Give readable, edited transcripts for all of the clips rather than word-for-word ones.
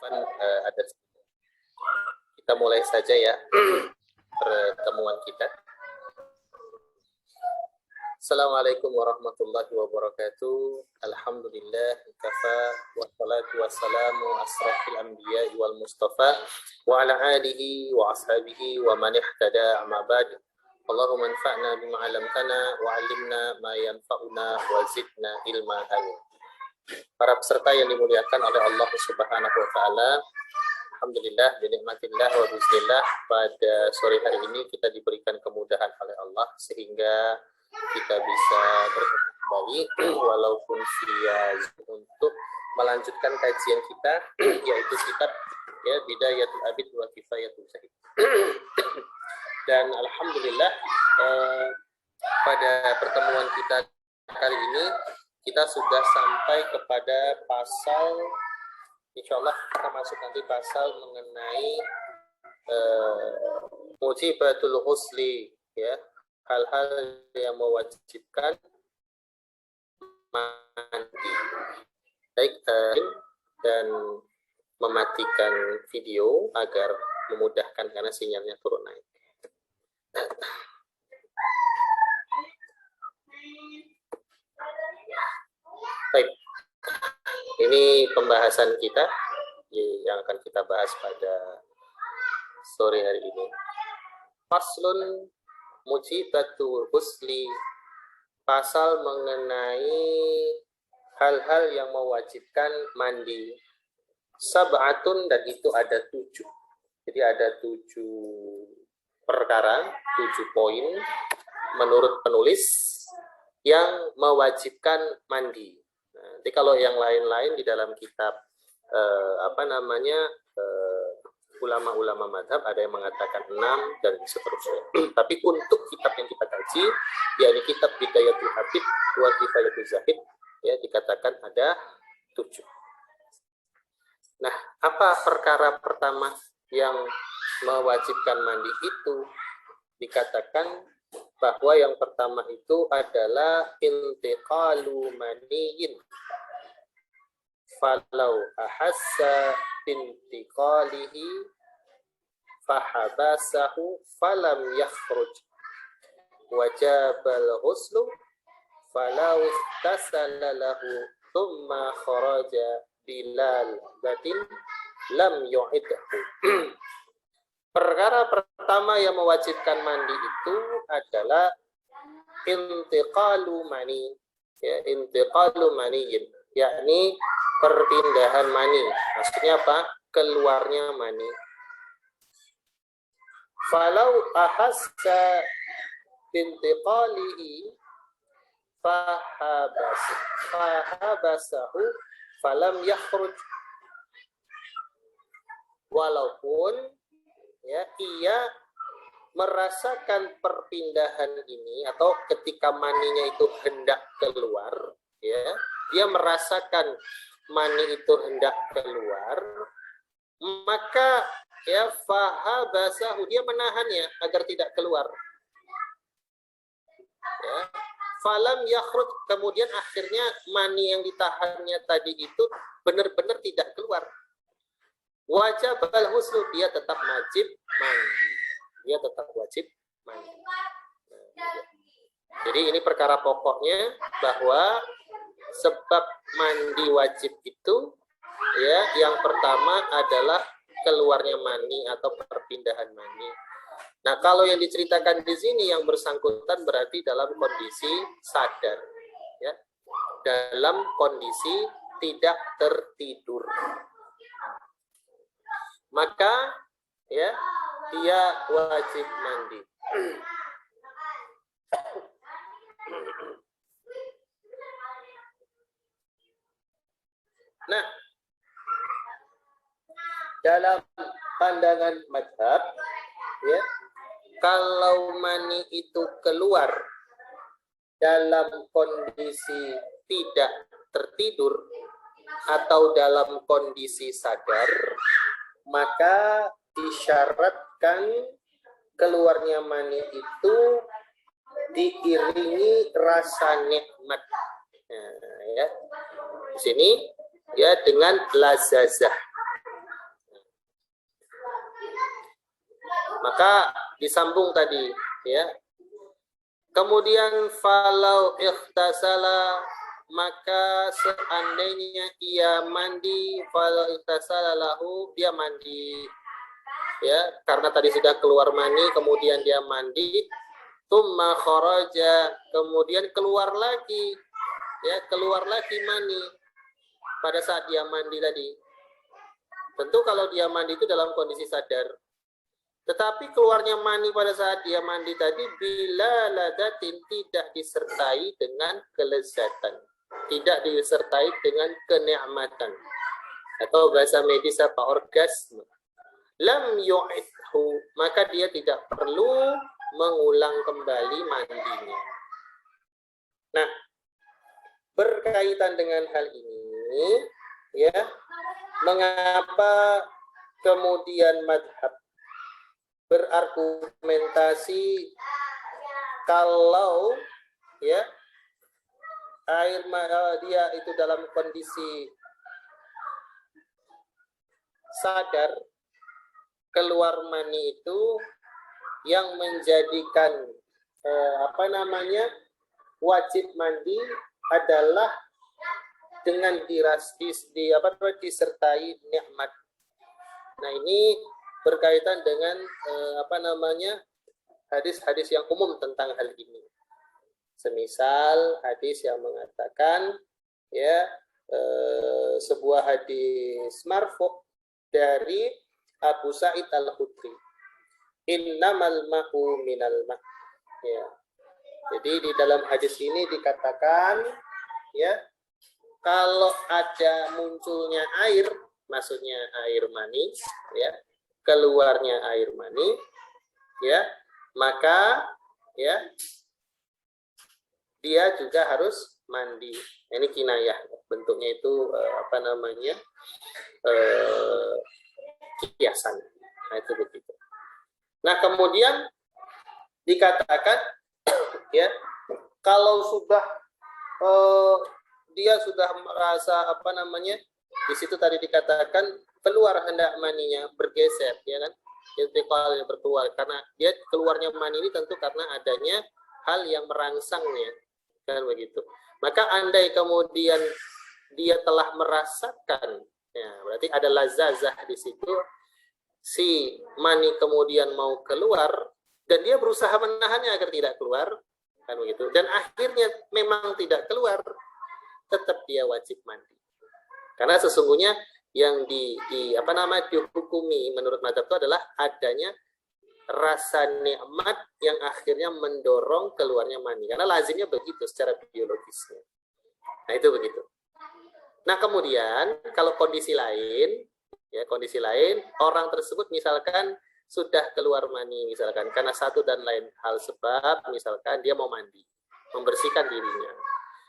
ada. Kita mulai saja ya pertemuan kita. Assalamualaikum warahmatullahi wabarakatuh. Alhamdulillah kafa wassalatu wassalamu asrafil anbiya'i wal mustafa wa ala alihi wa ashabihi wa man ihtada amma ba'd. Allahumma anfa'na bima 'allamtana wa 'allimna ma yanfa'una wa zidna ilma. Amin. Para peserta yang dimuliakan oleh Allah Subhanahu wa taala, alhamdulillah binikmatillah wa bismillah, pada sore hari ini kita diberikan kemudahan oleh Allah sehingga kita bisa bertemu kembali walaupun via Zoom untuk melanjutkan kajian kita yaitu kitab ya Bidayatul Abid wa Kifayatul Zahid. Dan alhamdulillah pada pertemuan kita kali ini kita sudah sampai kepada pasal, insyaallah kita masuk nanti pasal mengenai mujibatul ghusli ya, hal-hal yang mewajibkan mandi. Baik, dan mematikan video agar memudahkan karena sinyalnya turun naik. Baik, ini pembahasan kita yang akan kita bahas pada sore hari ini. Faslun mujibatul ghusli, pasal mengenai hal-hal yang mewajibkan mandi. Sab'atun, dan itu ada 7. Jadi ada 7 perkara, 7 poin menurut penulis yang mewajibkan mandi. Nanti kalau yang lain-lain di dalam kitab ulama-ulama madhab ada yang mengatakan 6 dan seterusnya. Tapi untuk kitab yang kita kaji, yakni kitab Bidayatul Abid wa Kifayatul Zahid, ya dikatakan ada 7. Nah, apa perkara pertama yang mewajibkan mandi itu? Dikatakan bahwa yang pertama itu adalah intiqalu maniyin. Falau ahassa bintiqalihi fahabasahu falam yakhruj wajabal ghuslu falau ihtasala lahu thumma kharaja bilal batin lam yu'idhu. Perkara pertama yang mewajibkan mandi itu adalah intiqalu mani, ya, intiqalu maniyin, yakni perpindahan mani. Maksudnya apa? Keluarnya mani. Falau ahassa bintiqalihi fahabasahu falam yakhruj. Walaupun ya ia merasakan perpindahan ini, atau ketika maninya itu hendak keluar, ya dia merasakan mani itu hendak keluar, maka ya fahabasahu, dia menahannya agar tidak keluar. Ya, falam yakhruj, kemudian akhirnya mani yang ditahannya tadi itu benar-benar tidak keluar. Wajib al-ghuslu, dia tetap wajib mandi. Dia tetap wajib mandi. Jadi ini perkara pokoknya bahwa sebab mandi wajib itu ya yang pertama adalah keluarnya mani atau perpindahan mani. Nah, kalau yang diceritakan di sini yang bersangkutan berarti dalam kondisi sadar, ya, dalam kondisi tidak tertidur. Maka ya dia wajib mandi. Nah, dalam pandangan mazhab, ya, kalau mani itu keluar dalam kondisi tidak tertidur atau dalam kondisi sadar, maka disyaratkan keluarnya mani itu diiringi rasa nikmat. Nah, ya. Di sini ya dengan lazazah. Maka disambung tadi, ya. Kemudian falau ikhtasala, maka seandainya ia mandi, falau ikhtasala lahu, dia mandi, ya, karena tadi sudah keluar mani, kemudian dia mandi, tsumma kharaja, kemudian keluar lagi, ya, keluar lagi mani pada saat dia mandi tadi. Tentu kalau dia mandi itu dalam kondisi sadar. Tetapi keluarnya mani pada saat dia mandi tadi bila ladatin, tidak disertai dengan kelezatan, tidak disertai dengan kenikmatan, atau bahasa medis apa, orgasme. Lam yu'idhu, maka dia tidak perlu mengulang kembali mandinya. Nah, berkaitan dengan hal ini, ya, mengapa kemudian madhab berargumentasi kalau, ya, air dia itu dalam kondisi sadar, keluar mani itu yang menjadikan wajib mandi adalah dengan disertai nikmat. Nah, ini berkaitan dengan hadis-hadis yang umum tentang hal ini. Semisal hadis yang mengatakan, ya, sebuah hadis marfu dari Abu Sa'id Al-Khudri, innamal ma'u minal ma', ya. Jadi di dalam hadis ini dikatakan, ya, kalau ada munculnya air, maksudnya air mani, ya, keluarnya air mani, ya, maka, ya, dia juga harus mandi. Ini kinayah, bentuknya itu kiasan. Nah, itu begitu. Nah, kemudian dikatakan, ya, kalau sudah dia sudah merasa di situ tadi dikatakan keluar hendak maninya, bergeser, ya kan, intiqal berkeluar, karena dia keluarnya mani ini tentu karena adanya hal yang merangsangnya, kan begitu. Maka andai kemudian dia telah merasakan, ya, berarti ada lazazah di situ, si mani kemudian mau keluar dan dia berusaha menahannya agar tidak keluar, kan begitu, dan akhirnya memang tidak keluar, tetap dia wajib mandi. Karena sesungguhnya yang dihukumi menurut mazhab itu adalah adanya rasa nikmat yang akhirnya mendorong keluarnya mani. Karena lazimnya begitu secara biologisnya. Nah, itu begitu. Nah, kemudian kalau kondisi lain, ya, kondisi lain, orang tersebut misalkan sudah keluar mani, misalkan karena satu dan lain hal sebab, misalkan dia mau mandi, membersihkan dirinya.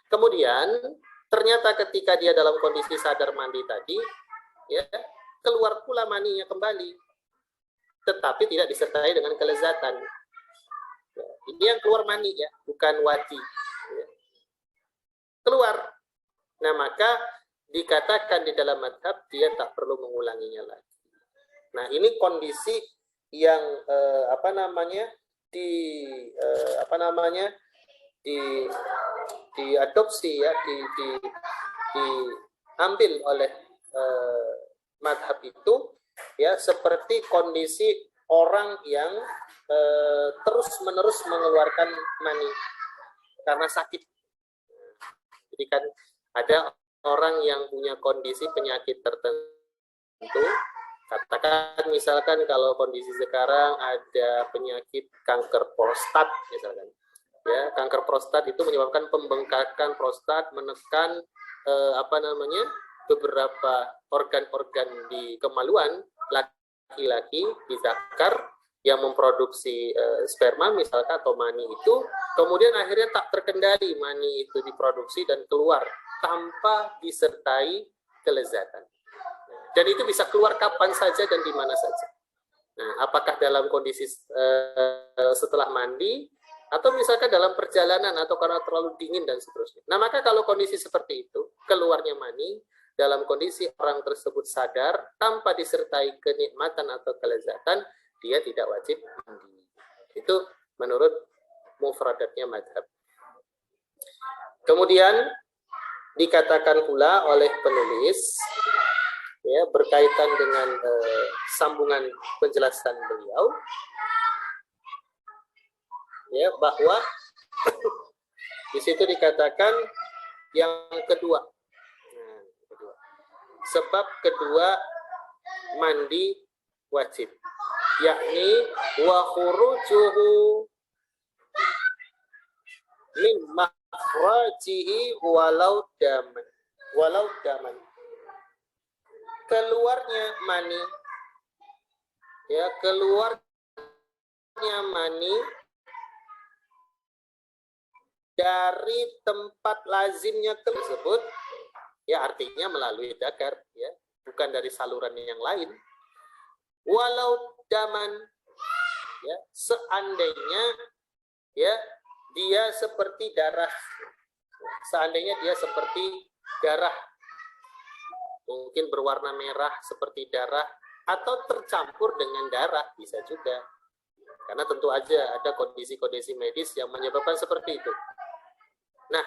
Kemudian ternyata ketika dia dalam kondisi sadar mandi tadi, ya, keluar pula maninya kembali, tetapi tidak disertai dengan kelezatan. Ya, ini yang keluar mani, ya, bukan wadi. Ya. Keluar. Nah, maka dikatakan di dalam madhab dia tak perlu mengulanginya lagi. Nah, ini kondisi yang diadopsi, ya, diambil oleh madhab itu, ya, seperti kondisi orang yang terus-menerus mengeluarkan mani karena sakit. Jadi kan ada orang yang punya kondisi penyakit tertentu, katakan misalkan kalau kondisi sekarang ada penyakit kanker prostat misalkan, ya, kanker prostat itu menyebabkan pembengkakan prostat, menekan beberapa organ-organ di kemaluan laki-laki, di zakar yang memproduksi sperma misalkan atau mani itu, kemudian akhirnya tak terkendali mani itu diproduksi dan keluar tanpa disertai kelezatan. Dan itu bisa keluar kapan saja dan di mana saja. Nah, apakah dalam kondisi setelah mandi, atau misalkan dalam perjalanan, atau karena terlalu dingin dan seterusnya. Nah, maka kalau kondisi seperti itu, keluarnya mani dalam kondisi orang tersebut sadar tanpa disertai kenikmatan atau kelezatan, dia tidak wajib mandi. Itu menurut mufradatnya mazhab. Kemudian dikatakan pula oleh penulis, ya, berkaitan dengan sambungan penjelasan beliau, ya, bahwa di situ dikatakan yang kedua, sebab kedua mandi wajib, yakni wa khurujuhu min makhrajihi walau daman, keluarnya mani, ya, keluarnya mani dari tempat lazimnya tersebut, ya, artinya melalui dzakar, ya, bukan dari saluran yang lain. Walau daman, ya, seandainya, ya, dia seperti darah, seandainya dia seperti darah, mungkin berwarna merah seperti darah atau tercampur dengan darah, bisa juga, karena tentu aja ada kondisi-kondisi medis yang menyebabkan seperti itu. Nah,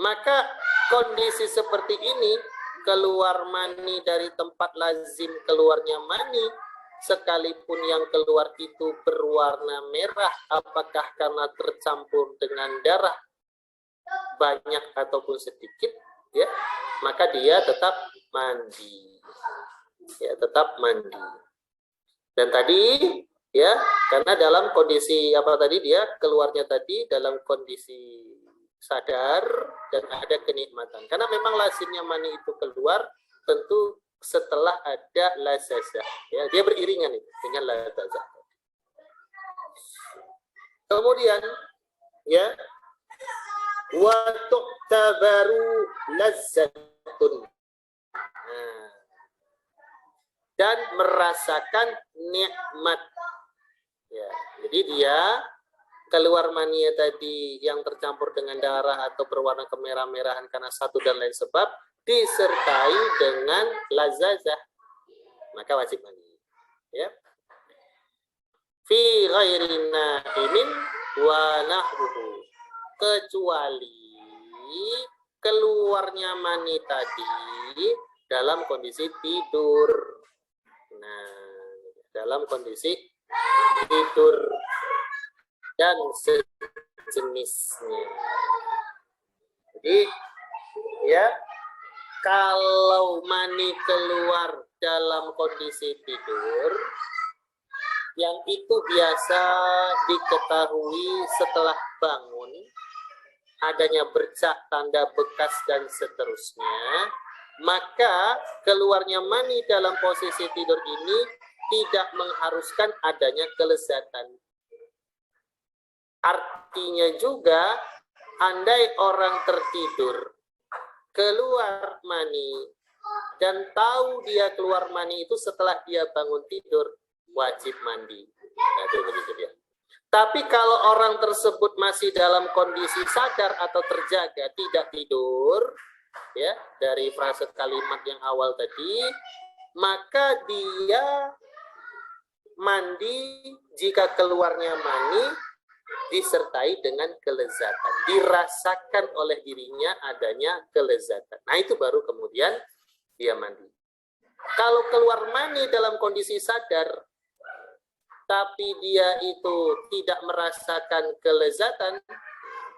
maka kondisi seperti ini, keluar mani dari tempat lazim keluarnya mani, sekalipun yang keluar itu berwarna merah, apakah karena tercampur dengan darah banyak ataupun sedikit, ya, maka dia tetap mandi, ya, tetap mandi. Dan tadi, ya, karena dalam kondisi apa tadi, dia keluarnya tadi dalam kondisi sadar dan ada kenikmatan. Karena memang lazimnya mani itu keluar tentu setelah ada lazazah, ya, dia beriringan itu dengan lazazah. Kemudian, ya, wa tu'tabaru lazzatun, dan merasakan nikmat, ya. Jadi dia keluar mani tadi yang tercampur dengan darah atau berwarna kemerah-merahan karena satu dan lain sebab, disertai dengan lazazah, maka wajib mandi, ya. Fi ghairi na'imin wa nahruhu, kecuali keluarnya mani tadi dalam kondisi tidur. Nah, dalam kondisi tidur dan sejenisnya. Jadi, ya, kalau mani keluar dalam kondisi tidur, yang itu biasa diketahui setelah bangun, adanya bercak, tanda bekas, dan seterusnya, maka keluarnya mani dalam posisi tidur ini tidak mengharuskan adanya kelezatan. Artinya juga, andai orang tertidur, keluar mani, dan tahu dia keluar mani itu setelah dia bangun tidur, wajib mandi. Nah, itu begitu dia. Tapi kalau orang tersebut masih dalam kondisi sadar atau terjaga, tidak tidur, ya, dari frase kalimat yang awal tadi, maka dia mandi jika keluarnya mani disertai dengan kelezatan, dirasakan oleh dirinya adanya kelezatan. Nah, itu baru kemudian dia mandi. Kalau keluar mani dalam kondisi sadar, tapi dia itu tidak merasakan kelezatan,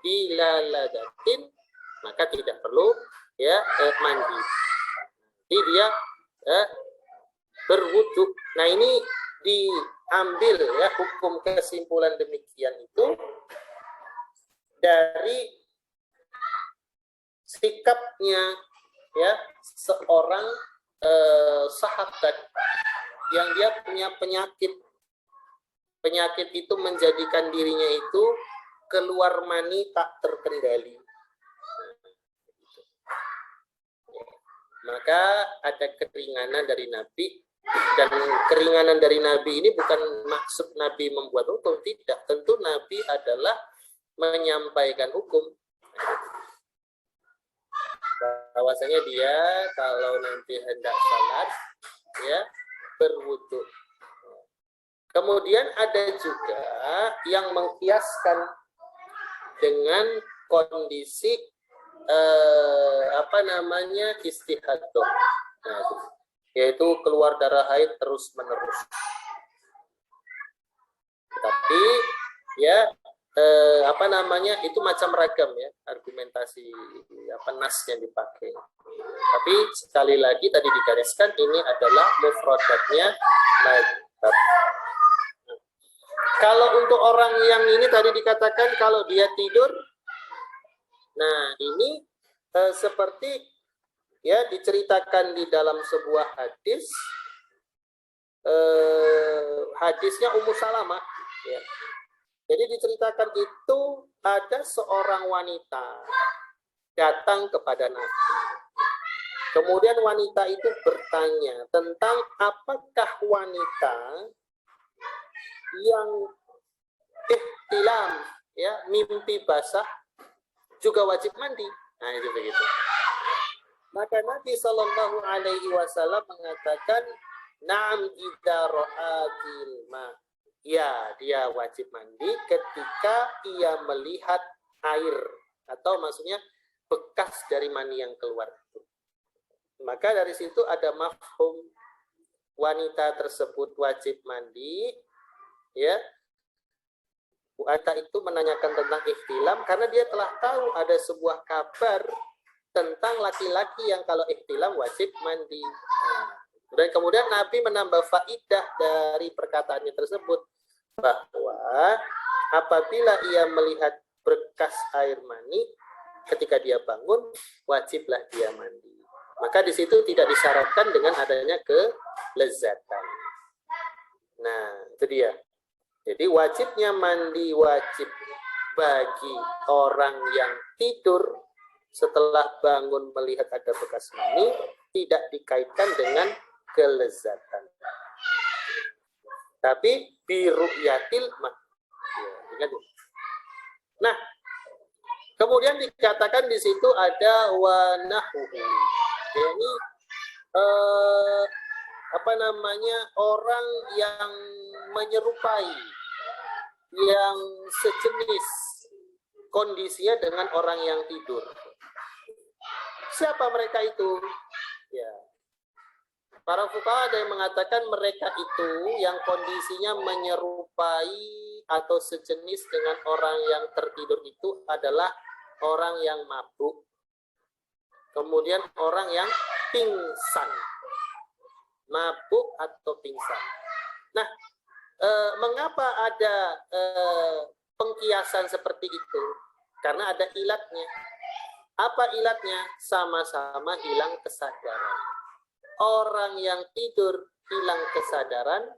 bila ladatin, maka tidak perlu, ya, mandi. Jadi dia berwudu. Nah, ini diambil, ya, hukum kesimpulan demikian itu dari sikapnya, ya, seorang sahabat yang dia punya penyakit. Penyakit itu menjadikan dirinya itu keluar mani tak terkendali. Maka ada keringanan dari Nabi, dan keringanan dari Nabi ini bukan maksud Nabi membuat hukum, tidak. Tentu Nabi adalah menyampaikan hukum. Bahwasanya dia kalau nanti hendak salat, ya, berwudu. Kemudian ada juga yang mengkiaskan dengan kondisi istihadah. Nah, yaitu keluar darah haid terus menerus. Tapi ya itu macam ragam ya argumentasi nas yang dipakai. Tapi sekali lagi tadi digariskan ini adalah mufradatnya madhab. Kalau untuk orang yang ini tadi dikatakan kalau dia tidur, nah ini seperti ya diceritakan di dalam sebuah hadis, hadisnya Ummu Salamah. Ya. Jadi diceritakan itu ada seorang wanita datang kepada Nabi. Kemudian wanita itu bertanya tentang apakah wanita yang ihtilam, ya, mimpi basah juga wajib mandi. Nah, itu begitu. Maka Nabi Shallallahu Alaihi Wasallam mengatakan, "Na'am idza ra'atil ma." Ya, dia wajib mandi ketika ia melihat air, atau maksudnya bekas dari mani yang keluar. Maka dari situ ada mafhum wanita tersebut wajib mandi, ya. Wanita itu menanyakan tentang ihtilam karena dia telah tahu ada sebuah kabar tentang laki-laki yang kalau ihtilam wajib mandi. Nah, dan kemudian Nabi menambah faidah dari perkataannya tersebut bahwa apabila ia melihat bekas air mani ketika dia bangun, wajiblah dia mandi. Maka di situ tidak disyaratkan dengan adanya kelezatan. Nah, itu dia. Jadi wajibnya mandi wajib bagi orang yang tidur setelah bangun melihat ada bekas mani, tidak dikaitkan dengan kelezatan. Tapi biru'yatil ma. Ya, nah, kemudian dikatakan di situ ada wanahuhu. Ini orang yang menyerupai, yang sejenis kondisinya dengan orang yang tidur. Siapa mereka itu? Ya. Para fuqaha ada yang mengatakan mereka itu yang kondisinya menyerupai atau sejenis dengan orang yang tertidur itu adalah orang yang mabuk, kemudian orang yang pingsan. Mabuk atau pingsan. Nah, mengapa ada pengkiasan seperti itu? Karena ada ilatnya. Apa ilatnya? Sama-sama hilang kesadaran. Orang yang tidur hilang kesadaran,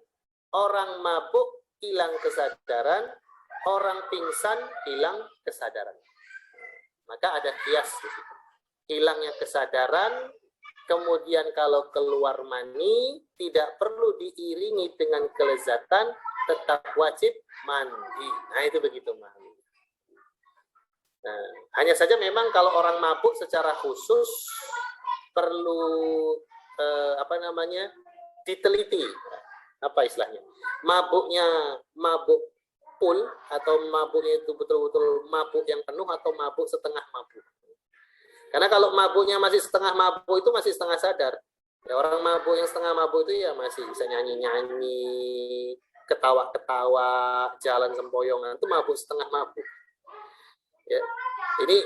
orang mabuk hilang kesadaran, orang pingsan hilang kesadaran. Maka ada kias di situ. Hilangnya kesadaran, kemudian kalau keluar mani tidak perlu diiringi dengan kelezatan, tetap wajib mandi. Nah, itu begitu, mandi. Nah, hanya saja memang kalau orang mabuk secara khusus perlu diteliti. Apa istilahnya? Mabuknya mabuk full atau mabuknya itu betul-betul mabuk yang penuh atau mabuk setengah mabuk. Karena kalau mabuknya masih setengah mabuk itu masih setengah sadar. Ya, orang mabuk yang setengah mabuk itu ya masih bisa nyanyi-nyanyi, ketawa-ketawa, jalan sempoyongan, itu mabuk setengah mabuk. Ya, ini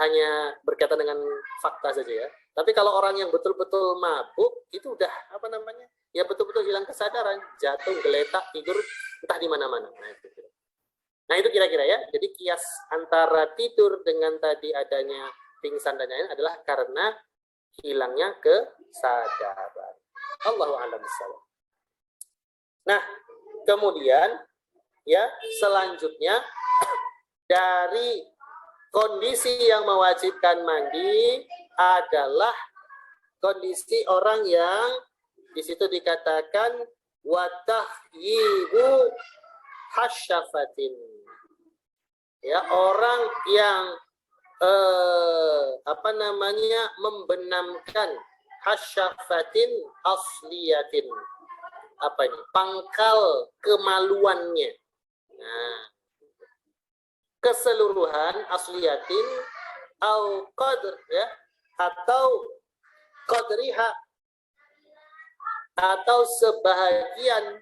hanya berkaitan dengan fakta saja ya. Tapi kalau orang yang betul-betul mabuk itu udah ya betul-betul hilang kesadaran, jatuh, geletak, tidur entah di mana-mana. Nah itu kira-kira ya. Jadi kias antara tidur dengan tadi adanya pingsan dan lain-lain adalah karena hilangnya kesadaran. Allahu a'lam bishawab. Nah, kemudian ya selanjutnya dari kondisi yang mewajibkan mandi adalah kondisi orang yang di situ dikatakan watahyibu hasyafatin. Ya, orang yang membenamkan hasyafatin asliyatin. apa ini? Pangkal kemaluannya. Nah, keseluruhan asliyatin au qadr ya, atau qadriha, atau sebahagian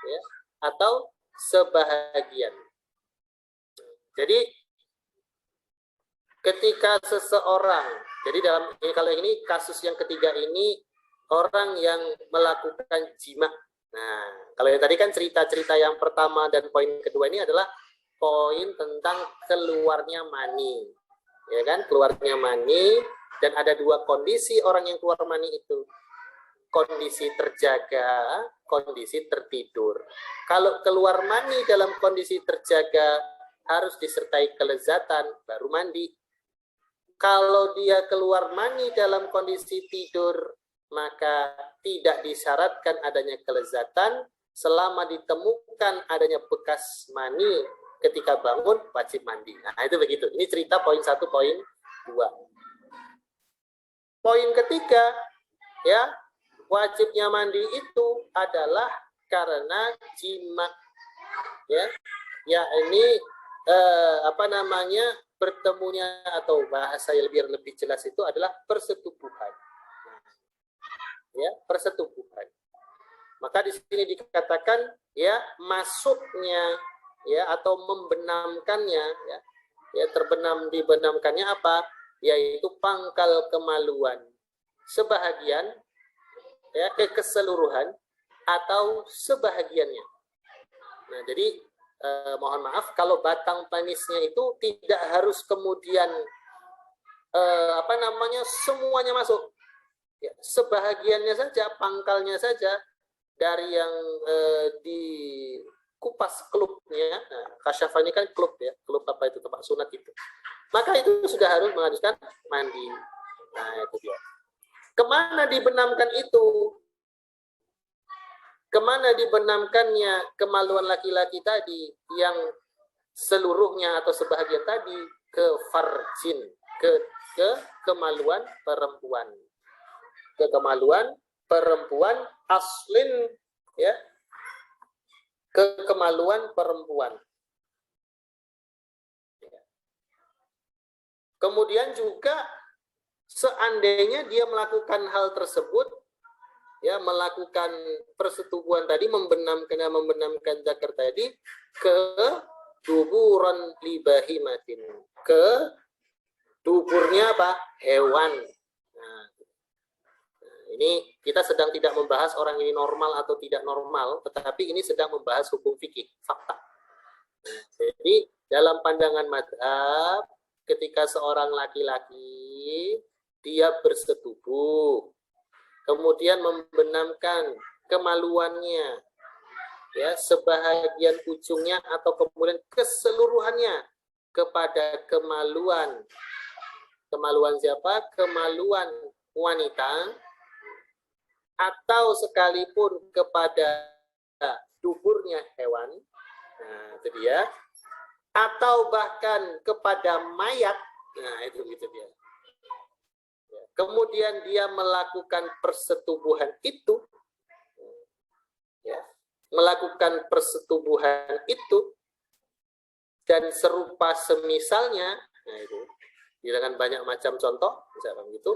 ya, atau sebahagian. Jadi ketika seseorang, jadi dalam ini, kalau ini kasus yang ketiga ini orang yang melakukan jima. Nah, kalau yang tadi kan cerita-cerita yang pertama dan poin kedua ini adalah poin tentang keluarnya mani. Ya kan, keluarnya mani, dan ada dua kondisi orang yang keluar mani itu. Kondisi terjaga, kondisi tertidur. Kalau keluar mani dalam kondisi terjaga harus disertai kelezatan baru mandi. Kalau dia keluar mani dalam kondisi tidur, maka tidak disyaratkan adanya kelezatan. Selama ditemukan adanya bekas mani ketika bangun, wajib mandi. Nah, itu begitu. Ini cerita poin 1, poin 2. Poin ketiga, ya, wajibnya mandi itu adalah karena jima, ya ini bertemunya, atau bahasa yang lebih jelas itu adalah persetubuhan, ya, persetubuhan. Maka di sini dikatakan ya masuknya ya atau membenamkannya ya dibenamkannya apa, yaitu pangkal kemaluan sebahagian ya, keseluruhan atau sebahagiannya. Nah, jadi mohon maaf kalau batang penisnya itu tidak harus kemudian semuanya masuk. Ya, sebahagiannya saja, pangkalnya saja, dari yang di kupas klubnya. Nah, kasyafa ini kan klub ya, klub apa itu, tempat sunat itu. Maka itu sudah harus mengharuskan mandi. Nah, itu dia. Kemana dibenamkan itu? Kemana dibenamkannya kemaluan laki-laki tadi yang seluruhnya atau sebahagian tadi? Ke farjin, ke kemaluan perempuan. Ke kemaluan perempuan aslin ya. Ke kemaluan perempuan. Kemudian juga seandainya dia melakukan hal tersebut, ya, melakukan persetubuhan tadi, membenamkan zakar tadi, ke duburan libahimatin, ke duburnya apa? Hewan. Nah, ini kita sedang tidak membahas orang ini normal atau tidak normal, tetapi ini sedang membahas hukum fikih, fakta. Nah, jadi dalam pandangan mazhab, ketika seorang laki-laki dia bersetubuh, kemudian membenamkan kemaluannya, ya, sebahagian ujungnya atau kemudian keseluruhannya kepada kemaluan siapa? Kemaluan wanita, atau sekalipun kepada duburnya hewan. Nah, itu dia. Atau bahkan kepada mayat. Nah, itu dia. Kemudian dia melakukan persetubuhan itu, ya, melakukan persetubuhan itu dan serupa semisalnya. Nah, itu dengan banyak macam contoh, misalkan gitu.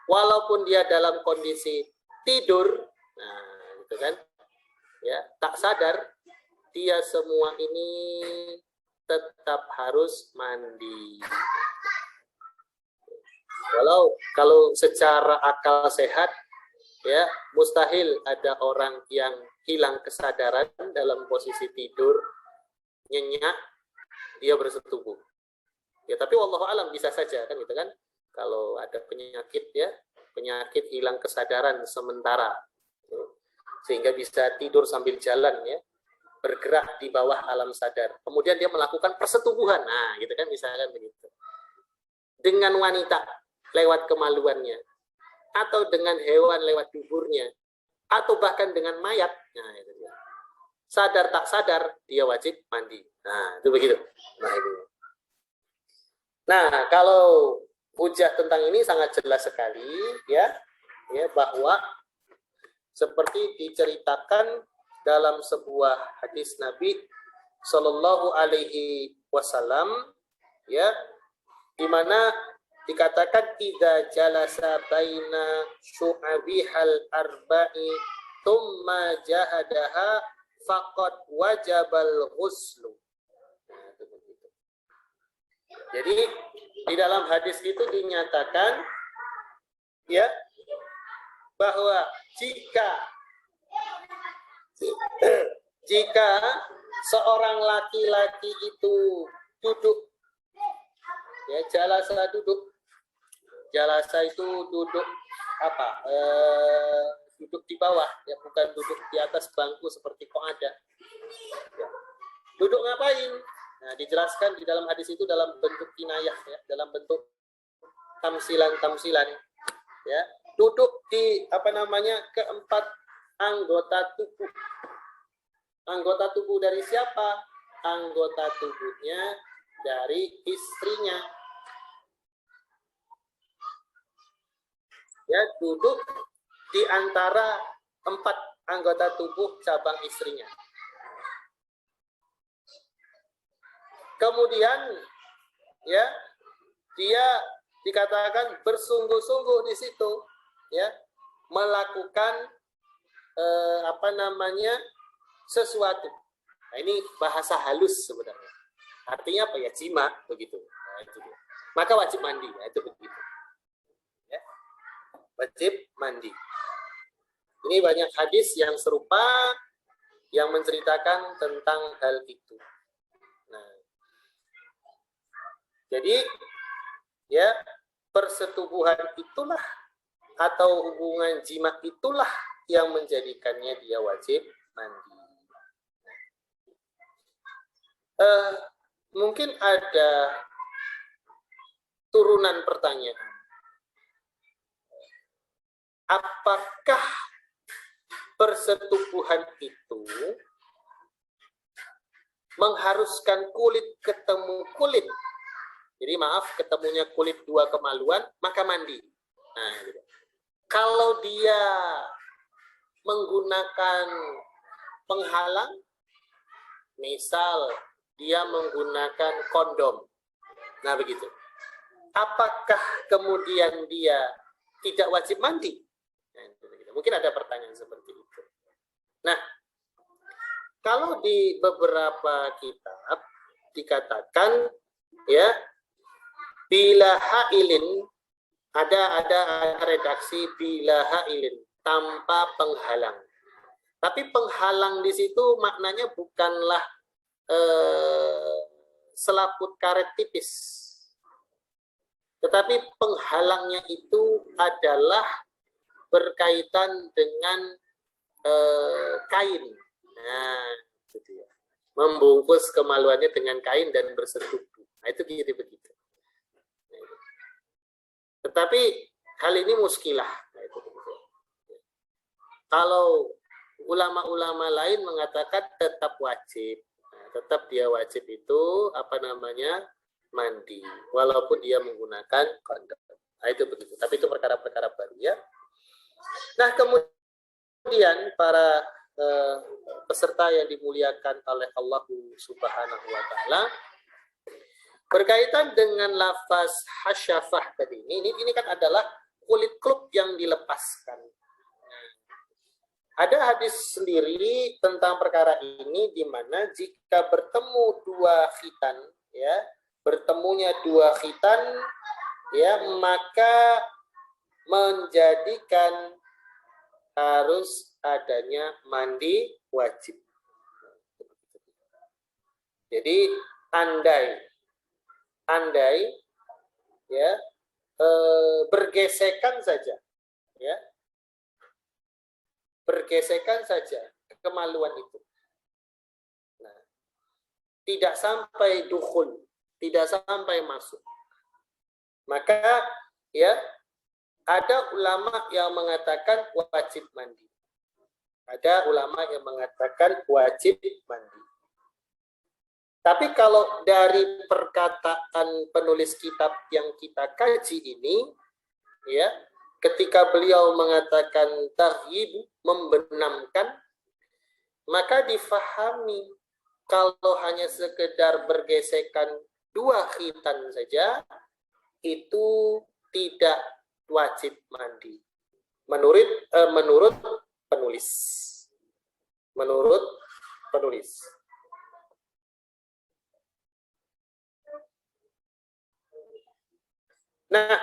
Walaupun dia dalam kondisi tidur, nah, gitu kan, ya, tak sadar, dia semua ini tetap harus mandi. Kalau secara akal sehat, ya, mustahil ada orang yang hilang kesadaran dalam posisi tidur, nyenyak, dia bersetubuh. Ya, tapi wallahu alam bisa saja kan, gitu kan. Kalau ada penyakit, ya, penyakit hilang kesadaran sementara, ya, sehingga bisa tidur sambil jalan, ya, bergerak di bawah alam sadar. Kemudian dia melakukan persetubuhan, nah, gitu kan, misalkan begitu. Dengan wanita lewat kemaluannya, atau dengan hewan lewat duburnya, atau bahkan dengan mayat. Nah, itu dia. Sadar tak sadar, dia wajib mandi. Nah, itu begitu. Nah, kalau hujah tentang ini sangat jelas sekali, ya, bahwa seperti diceritakan dalam sebuah hadis Nabi Shallallahu Alaihi Wasallam, ya, di mana dikatakan idza jalasa baina syu'abihal arba'i thumma jahadaha faqad wajabal ghuslu. Jadi di dalam hadis itu dinyatakan, ya, bahwa jika seorang laki-laki itu duduk, ya, jalasa duduk, jalasa itu duduk apa? Duduk di bawah, ya, bukan duduk di atas bangku seperti qa'adah. Ya. Duduk ngapain? Nah, dijelaskan di dalam hadis itu dalam bentuk kinayah, ya, dalam bentuk tamsilan, ya. Duduk di keempat anggota tubuh. Anggota tubuh dari siapa? Anggota tubuhnya dari istrinya. Ya, duduk di antara 4 anggota tubuh cabang istrinya. Kemudian, ya, dia dikatakan bersungguh-sungguh di situ, ya, melakukan sesuatu. Nah, ini bahasa halus sebenarnya. Artinya apa ya? Jima, begitu. Nah, itu dia. Maka wajib mandi, ya, itu begitu. Ya. Wajib mandi. Ini banyak hadis yang serupa yang menceritakan tentang hal itu. Nah, jadi, ya, persetubuhan itulah atau hubungan jima itulah yang menjadikannya dia wajib mandi. Mungkin ada turunan pertanyaan. Apakah persetubuhan itu mengharuskan kulit ketemu kulit? Jadi maaf, ketemunya kulit 2 kemaluan, maka mandi. Nah, gitu. Kalau dia menggunakan penghalang, misal dia menggunakan kondom, nah begitu. Apakah kemudian dia tidak wajib mandi? Nah, mungkin ada pertanyaan seperti itu. Nah, kalau di beberapa kitab dikatakan, ya, bila hailin, ada redaksi bila hailin, tanpa penghalang. Tapi penghalang di situ maknanya bukanlah selaput karet tipis, tetapi penghalangnya itu adalah berkaitan dengan kain. Nah, itu dia. Membungkus kemaluannya dengan kain dan bersetubuh. Nah, itu begitu. Tetapi hal ini muskilah. Nah, itu begitu. Kalau ulama-ulama lain mengatakan tetap wajib. Nah, tetap dia wajib itu mandi, walaupun dia menggunakan kondom. Nah, itu begitu. Tapi itu perkara-perkara baru, ya. Nah, kemudian para peserta yang dimuliakan oleh Allah Subhanahu wa taala, berkaitan dengan lafaz hasyafah tadi ini kan adalah kulit klub yang dilepaskan. Ada hadis sendiri tentang perkara ini, di mana jika bertemu 2 khitan, ya, bertemunya 2 khitan, ya, maka menjadikan harus adanya mandi wajib. Jadi andai, ya, bergesekan saja, ya, bergesekan saja kemaluan itu. Nah, tidak sampai dukhul, tidak sampai masuk. Maka, ya, ada ulama yang mengatakan wajib mandi. Ada ulama yang mengatakan wajib mandi. Tapi kalau dari perkataan penulis kitab yang kita kaji ini, ya, ketika beliau mengatakan taghyib, membenamkan, maka difahami kalau hanya sekedar bergesekan 2 khitan saja itu tidak wajib mandi. Menurut penulis. Menurut penulis. Nah,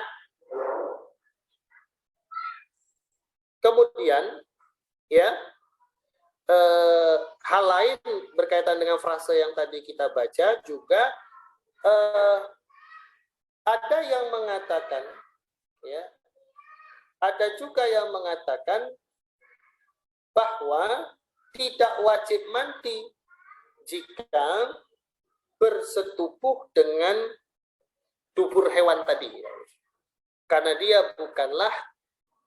kemudian ya hal lain berkaitan dengan frase yang tadi kita baca juga ada yang mengatakan ya, ada juga yang mengatakan bahwa tidak wajib mandi jika bersetubuh dengan dubur hewan tadi, karena dia bukanlah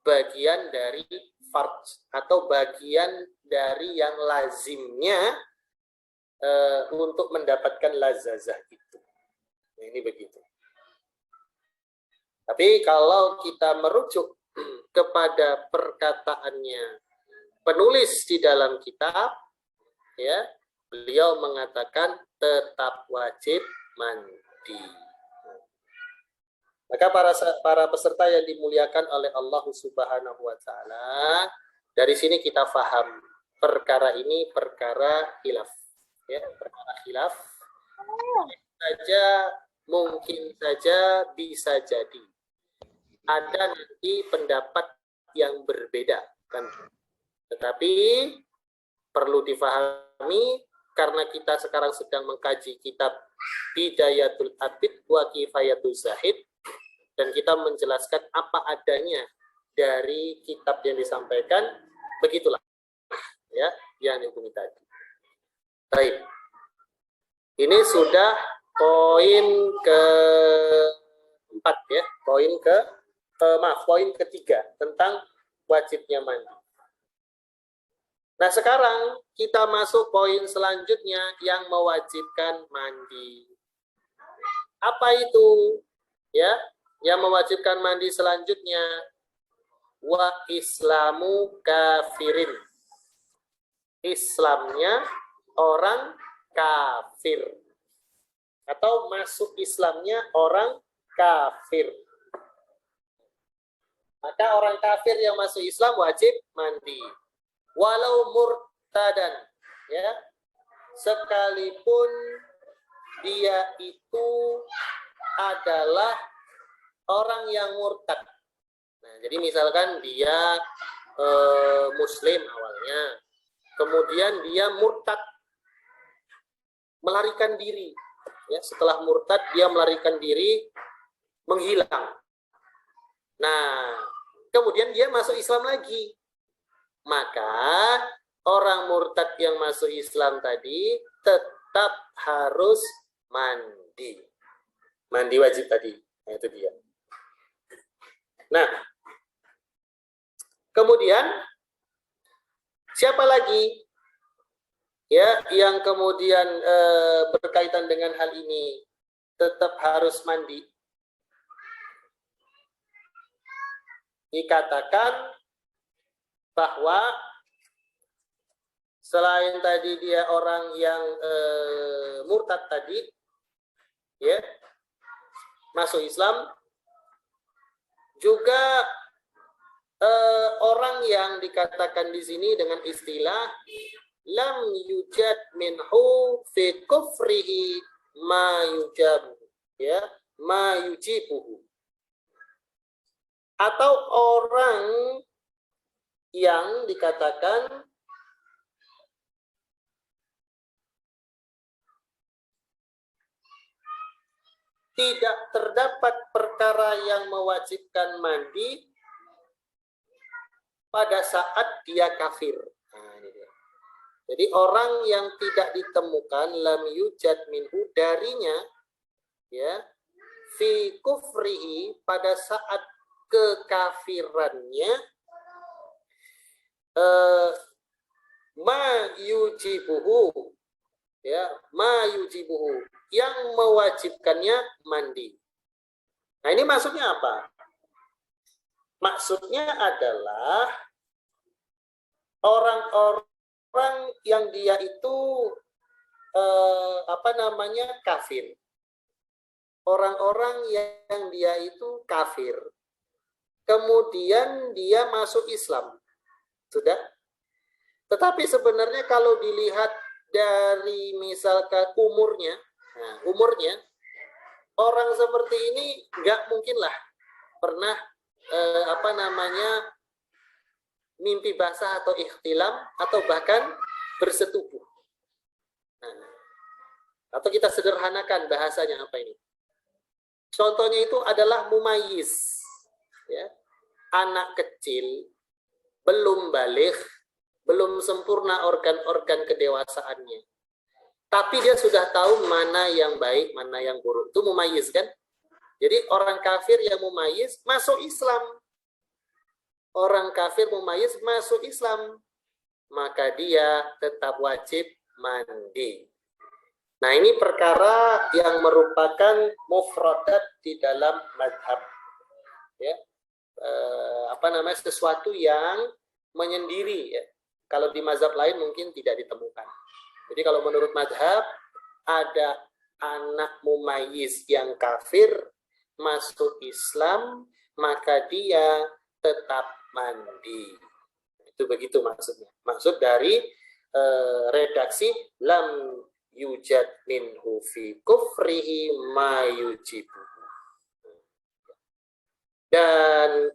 bagian dari farj atau bagian dari yang lazimnya untuk mendapatkan lazazah itu. Nah, ini begitu. Tapi kalau kita merujuk kepada perkataannya penulis di dalam kitab, ya, beliau mengatakan tetap wajib mandi. Maka para peserta yang dimuliakan oleh Allah Subhanahu wa taala, dari sini kita paham perkara ini perkara khilaf, ya, perkara khilaf. Mungkin saja bisa jadi ada nanti pendapat yang berbeda, kan? Tetapi perlu difahami karena kita sekarang sedang mengkaji kitab Bidayatul Abid wa Kifayatul Zahid, dan kita menjelaskan apa adanya dari kitab yang disampaikan, begitulah ya yang dihukumi tadi. Baik. Ini sudah poin keempat ya, poin ketiga tentang wajibnya mandi. Nah, sekarang kita masuk poin selanjutnya yang mewajibkan mandi. Apa itu? Ya, yang mewajibkan mandi selanjutnya, wa islamu kafirin. Islamnya orang kafir. Atau masuk Islamnya orang kafir. Maka orang kafir yang masuk Islam wajib mandi. Walau murtadan, ya, sekalipun dia itu adalah orang yang murtad. Nah, jadi misalkan dia Muslim awalnya, kemudian dia murtad, melarikan diri. Ya, setelah murtad dia melarikan diri, menghilang. Nah, kemudian dia masuk Islam lagi. Maka orang murtad yang masuk Islam tadi tetap harus mandi. Mandi wajib tadi. Nah, itu dia. Nah, kemudian siapa lagi ya yang kemudian berkaitan dengan hal ini tetap harus mandi? Dikatakan bahwa selain tadi dia orang yang murtad tadi, ya, masuk Islam, juga orang yang dikatakan di sini dengan istilah lam yujad minhu fi kufrihi ma yujab, ya, ma yujibuhu, atau orang yang dikatakan tidak terdapat perkara yang mewajibkan mandi pada saat dia kafir. Nah, ini dia. Jadi orang yang tidak ditemukan lam yujad minhu darinya, ya, fi kufrihi pada saat kekafirannya, ma yujibuhu, ya, ma yujibuhu, yang mewajibkannya mandi. Nah, ini maksudnya apa? Maksudnya adalah orang-orang yang dia itu kafir. Orang-orang yang dia itu kafir. Kemudian dia masuk Islam. Sudah? Tetapi sebenarnya kalau dilihat dari misalkan umurnya, orang seperti ini nggak mungkinlah pernah mimpi basah atau ikhtilam atau bahkan bersetubuh. Nah, atau kita sederhanakan bahasanya apa ini? Contohnya itu adalah mumayyiz, ya, anak kecil belum baligh, belum sempurna organ-organ kedewasaannya, tapi dia sudah tahu mana yang baik, mana yang buruk. Itu mumayyiz kan? Jadi orang kafir yang mumayyiz masuk Islam. Orang kafir mumayyiz masuk Islam, maka dia tetap wajib mandi. Nah, ini perkara yang merupakan mufradat di dalam mazhab, ya, sesuatu yang menyendiri, ya. Kalau di mazhab lain mungkin tidak ditemukan. Jadi kalau menurut mazhab ada anak mumayyiz yang kafir masuk Islam, maka dia tetap mandi. Itu begitu maksudnya. Maksud dari redaksi lam yujad minhu fi kufrihi ma yujibu. Dan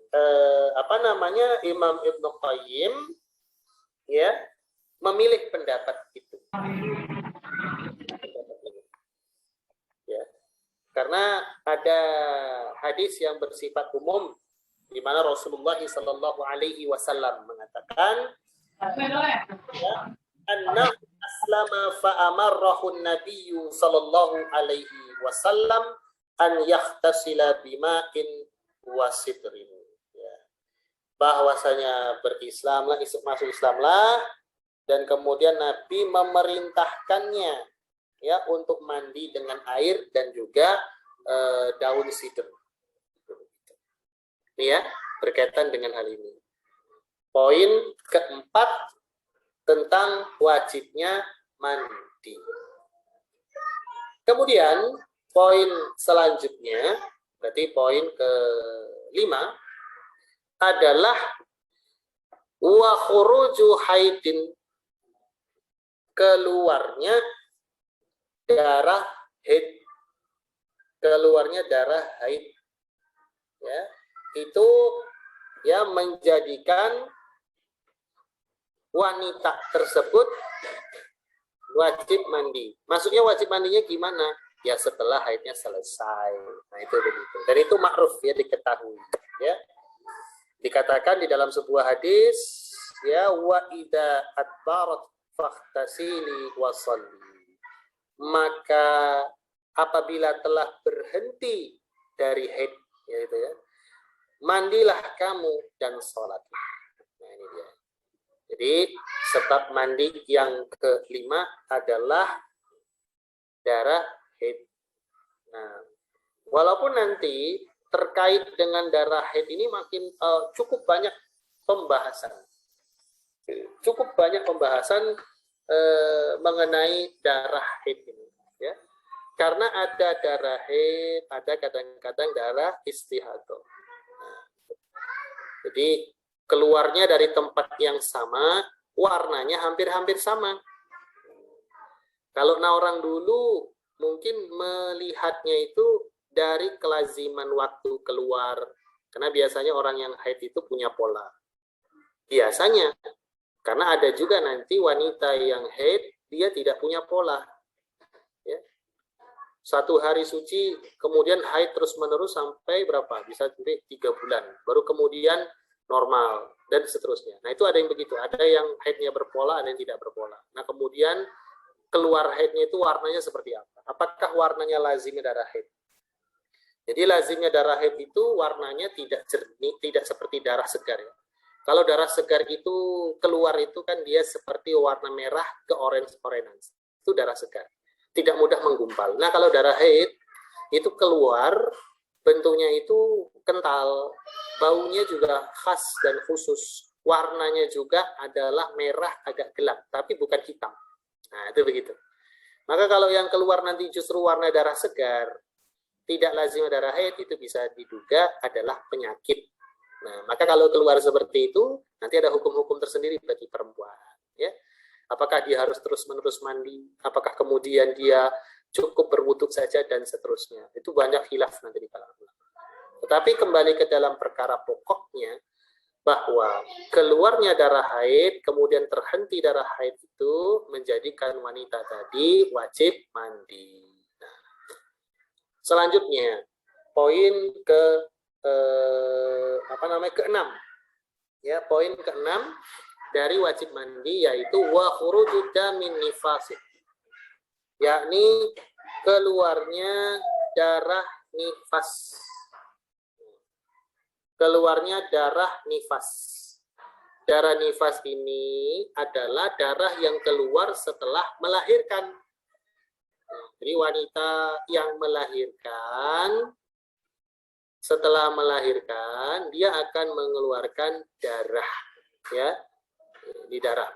Imam Ibnu Qayyim, ya, memilih pendapat itu. Ya. Karena ada hadis yang bersifat umum di mana Rasulullah sallallahu alaihi wasallam mengatakan, ya, anna aslama fa amarrahu an-nabiyyu sallallahu alaihi wasallam an yaghtasila bima'in wa sidrin, ya. Bahwasanya berislamlah, masuk Islamlah, dan kemudian Nabi memerintahkannya, ya, untuk mandi dengan air dan juga daun sidr. Ini, ya, berkaitan dengan hal ini. Poin keempat tentang wajibnya mandi. Kemudian poin selanjutnya, berarti poin kelima, adalah wa khuruju haidin, keluarnya darah haid. Keluarnya darah haid, ya, itu, ya, menjadikan wanita tersebut wajib mandi. Maksudnya wajib mandinya gimana? Ya setelah haidnya selesai. Nah, itu begitu. Dan itu ma'ruf, ya, diketahui, ya. Dikatakan di dalam sebuah hadis, ya, wa idza adbarat faghtasili wa shalli. Maka apabila telah berhenti dari haid, yaitu, ya, mandilah kamu dan sholat. Nah, ini dia. Jadi sebab mandi yang kelima adalah darah haid. Nah, walaupun nanti terkait dengan darah haid ini makin cukup banyak pembahasan. Cukup banyak pembahasan mengenai darah haid ini, ya. Karena ada darah haid, ada kadang-kadang darah istihadah. Nah, jadi keluarnya dari tempat yang sama, warnanya hampir-hampir sama. Kalau orang dulu mungkin melihatnya itu dari kelaziman waktu keluar, karena biasanya orang yang haid itu punya pola. Biasanya, karena ada juga nanti wanita yang haid, dia tidak punya pola. Ya. Satu hari suci, kemudian haid terus-menerus sampai berapa? Bisa sampai 3 bulan. Baru kemudian normal, dan seterusnya. Nah, itu ada yang begitu. Ada yang haidnya berpola, ada yang tidak berpola. Nah, kemudian keluar haidnya itu warnanya seperti apa? Apakah warnanya lazimnya darah haid? Jadi lazimnya darah haid itu warnanya tidak jernih, tidak seperti darah segar, ya. Kalau darah segar itu keluar itu kan dia seperti warna merah ke orange. Itu darah segar. Tidak mudah menggumpal. Nah, kalau darah haid itu keluar bentuknya itu kental, baunya juga khas dan khusus, warnanya juga adalah merah agak gelap, tapi bukan hitam. Nah, itu begitu. Maka kalau yang keluar nanti justru warna darah segar, tidak lazim darah haid, itu bisa diduga adalah penyakit. Nah, maka kalau keluar seperti itu, nanti ada hukum-hukum tersendiri bagi perempuan. Ya, apakah dia harus terus-menerus mandi? Apakah kemudian dia cukup berwudhu saja dan seterusnya? Itu banyak khilaf nanti di kalangan ulama. Tetapi kembali ke dalam perkara pokoknya, bahwa keluarnya darah haid, kemudian terhenti darah haid itu menjadikan wanita tadi wajib mandi. Nah, selanjutnya, poin keenam. Ya, poin keenam dari wajib mandi yaitu wa khuruju damin nifasin. Yakni keluarnya darah nifas. Keluarnya darah nifas. Darah nifas ini adalah darah yang keluar setelah melahirkan. Jadi wanita yang melahirkan, setelah melahirkan, dia akan mengeluarkan darah. Ya, di darah.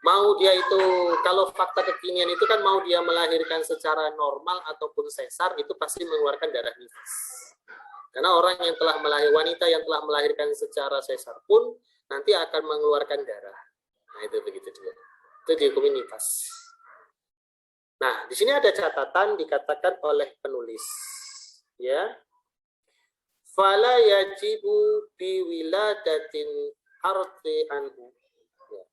Mau dia itu, kalau fakta kekinian itu kan mau dia melahirkan secara normal ataupun sesar, itu pasti mengeluarkan darah nifas. Karena orang yang telah wanita yang telah melahirkan secara sesar pun nanti akan mengeluarkan darah. Nah, itu begitu juga. Itu dihukumi nifas. Nah, di sini ada catatan dikatakan oleh penulis. Ya. Fala yajibu biwiladatin arti anhu. Ya.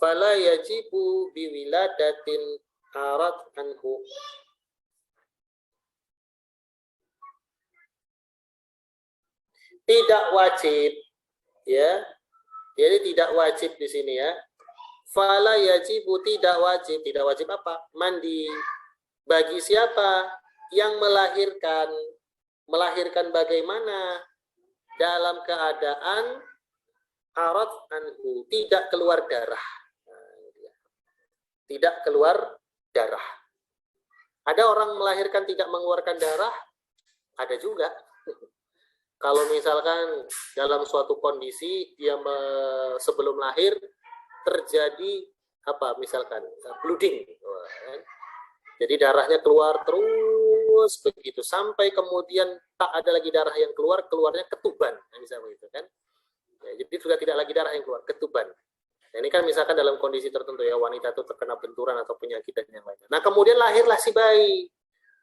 Fala yajibu biwiladatin arat anhu. Tidak wajib, ya. Jadi tidak wajib di sini ya. Fala yajibu, tidak wajib apa? Mandi. Bagi siapa yang melahirkan? Melahirkan bagaimana? Dalam keadaan arat anhu, tidak keluar darah. Tidak keluar darah. Ada orang melahirkan tidak mengeluarkan darah? Ada juga. Kalau misalkan dalam suatu kondisi dia sebelum lahir terjadi apa misalkan bleeding, jadi darahnya keluar terus begitu sampai kemudian tak ada lagi darah yang keluar, keluarnya ketuban, misalnya begitu kan? Ya, jadi sudah tidak lagi darah yang keluar, ketuban. Nah, ini kan misalkan dalam kondisi tertentu ya wanita itu terkena benturan atau penyakit dan yang lainnya. Nah kemudian lahirlah si bayi.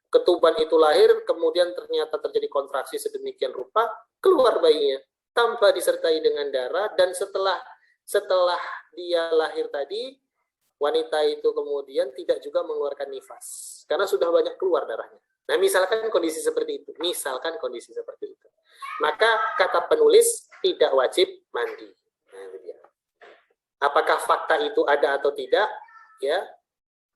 Ketuban itu lahir, kemudian ternyata terjadi kontraksi sedemikian rupa, keluar bayinya tanpa disertai dengan darah, dan setelah dia lahir tadi, wanita itu kemudian tidak juga mengeluarkan nifas, karena sudah banyak keluar darahnya. Nah, misalkan kondisi seperti itu, maka kata penulis tidak wajib mandi. Nah, apakah fakta itu ada atau tidak? Ya.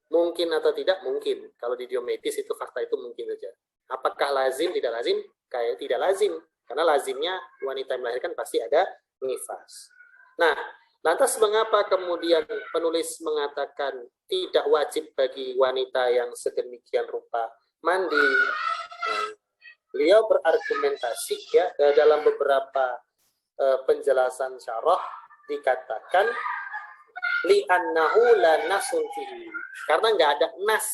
Mungkin atau tidak? Mungkin. Kalau di Diomedes itu fakta itu mungkin saja. Apakah lazim? Tidak lazim? Kayak tidak lazim. Karena lazimnya wanita yang melahirkan pasti ada nifas. Nah, lantas mengapa kemudian penulis mengatakan tidak wajib bagi wanita yang sedemikian rupa mandi? Beliau berargumentasi ya dalam beberapa penjelasan syarah dikatakan li'annahu la nasun fihi, karena nggak ada nas,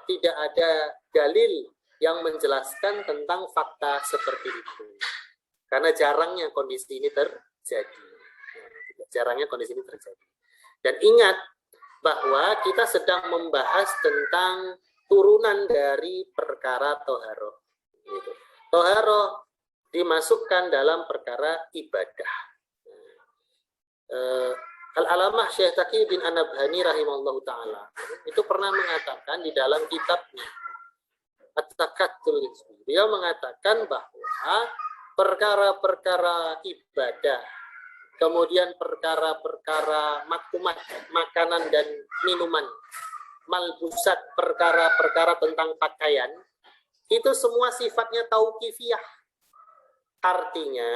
tidak ada dalil yang menjelaskan tentang fakta seperti itu, karena jarangnya kondisi ini terjadi. Dan ingat bahwa kita sedang membahas tentang turunan dari perkara toharoh. Toharoh dimasukkan dalam perkara ibadah. Al-Alamah Syekh Taqiyuddin An-Nabhani rahimahullahu ta'ala itu pernah mengatakan di dalam kitabnya At-Takattul, dia mengatakan bahwa perkara-perkara ibadah, kemudian perkara-perkara maktumat, makanan dan minuman, malbusat, perkara-perkara tentang pakaian, itu semua sifatnya tauqifiyah. Artinya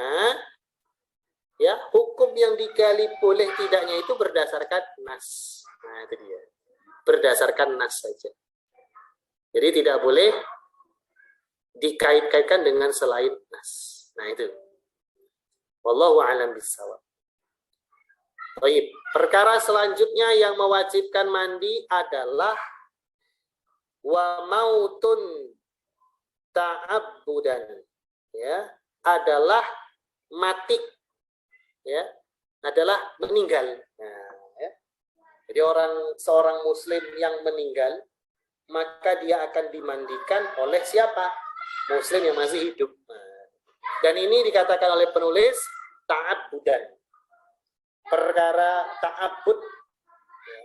ya, hukum yang digali boleh tidaknya itu berdasarkan nas. Nah, itu dia. Berdasarkan nas saja. Jadi tidak boleh dikait-kaitkan dengan selain nas. Nah itu. Wallahu a'lam bishawab. Baik, perkara selanjutnya yang mewajibkan mandi adalah wa mautun ta'abbudan, ya, adalah mati, ya, adalah meninggal. Nah, ya. Jadi seorang muslim yang meninggal, maka dia akan dimandikan oleh siapa? Muslim yang masih hidup. Nah, dan ini dikatakan oleh penulis ta'abbudan. Perkara ta'abbud, ya,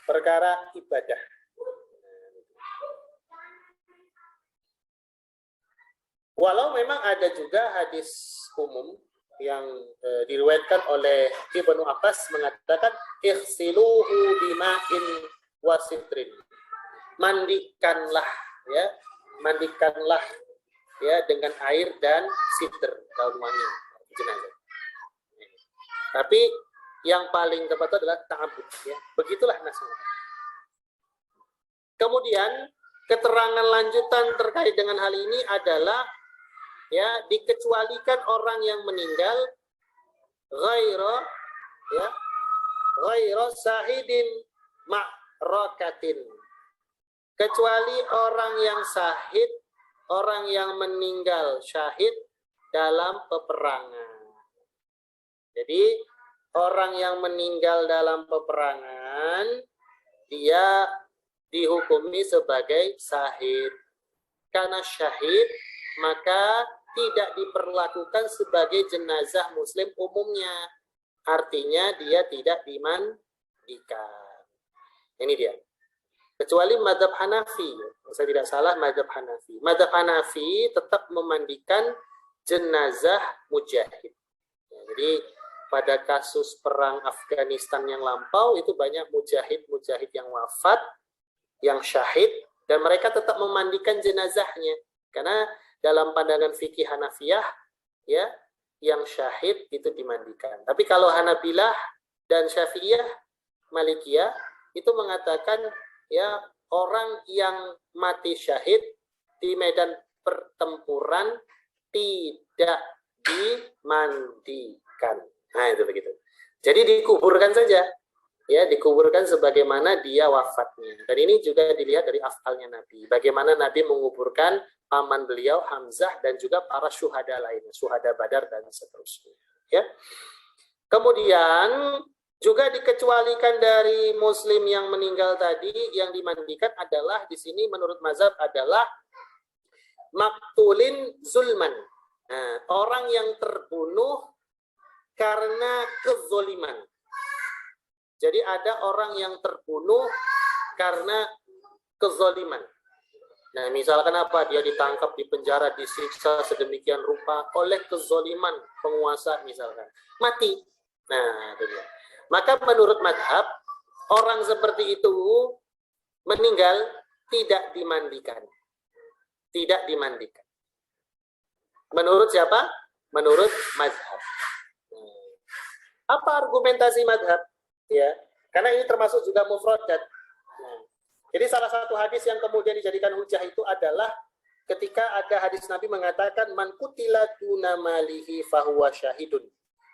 perkara ibadah. Walau memang ada juga hadis umum yang diriwayatkan oleh Ibnu Abbas mengatakan ighsiluhu bima'in wasitrin. Mandikanlah ya dengan air dan sitr, daun wangi jenazah. Tapi yang paling tepat adalah ta'abbud, ya. Begitulah nasnya. Kemudian keterangan lanjutan terkait dengan hal ini adalah, ya, dikecualikan orang yang meninggal ghaira sahidin ma'rakatin, kecuali orang yang syahid, orang yang meninggal syahid dalam peperangan. Jadi orang yang meninggal dalam peperangan, dia dihukumi sebagai syahid. Karena syahid, maka tidak diperlakukan sebagai jenazah muslim umumnya. Artinya dia tidak dimandikan. Ini dia. Kecuali mazhab Hanafi. Saya tidak salah, mazhab Hanafi. Mazhab Hanafi tetap memandikan jenazah mujahid. Ya, jadi pada kasus perang Afghanistan yang lampau, itu banyak mujahid yang wafat, yang syahid, dan mereka tetap memandikan jenazahnya. Karena dalam pandangan fikih Hanafiyah, ya, yang syahid itu dimandikan. Tapi kalau Hanabilah dan Syafi'iyah, Malikiyah, itu mengatakan, ya, orang yang mati syahid di medan pertempuran tidak dimandikan. Nah, itu begitu. Jadi dikuburkan saja. Ya, dikuburkan sebagaimana dia wafatnya. Dan ini juga dilihat dari afalnya Nabi. Bagaimana Nabi menguburkan paman beliau Hamzah dan juga para syuhada lainnya, syuhada Badar dan seterusnya. Ya. Kemudian juga dikecualikan dari muslim yang meninggal tadi, yang dimandikan adalah di sini menurut mazhab adalah maktulin zulman. Nah, orang yang terbunuh karena kezoliman. Jadi ada orang yang terbunuh karena kezoliman. Nah, misalkan apa? Dia ditangkap, dipenjara, disiksa sedemikian rupa oleh kezoliman penguasa misalkan. Mati. Nah, itu dia. Maka menurut madhab, orang seperti itu meninggal tidak dimandikan. Tidak dimandikan. Menurut siapa? Menurut madhab. Apa argumentasi madhab? Ya, karena ini termasuk juga mufradat. Jadi salah satu hadis yang kemudian dijadikan hujah itu adalah ketika ada hadis Nabi mengatakan man qutila duna malihi fahuwa syahidun.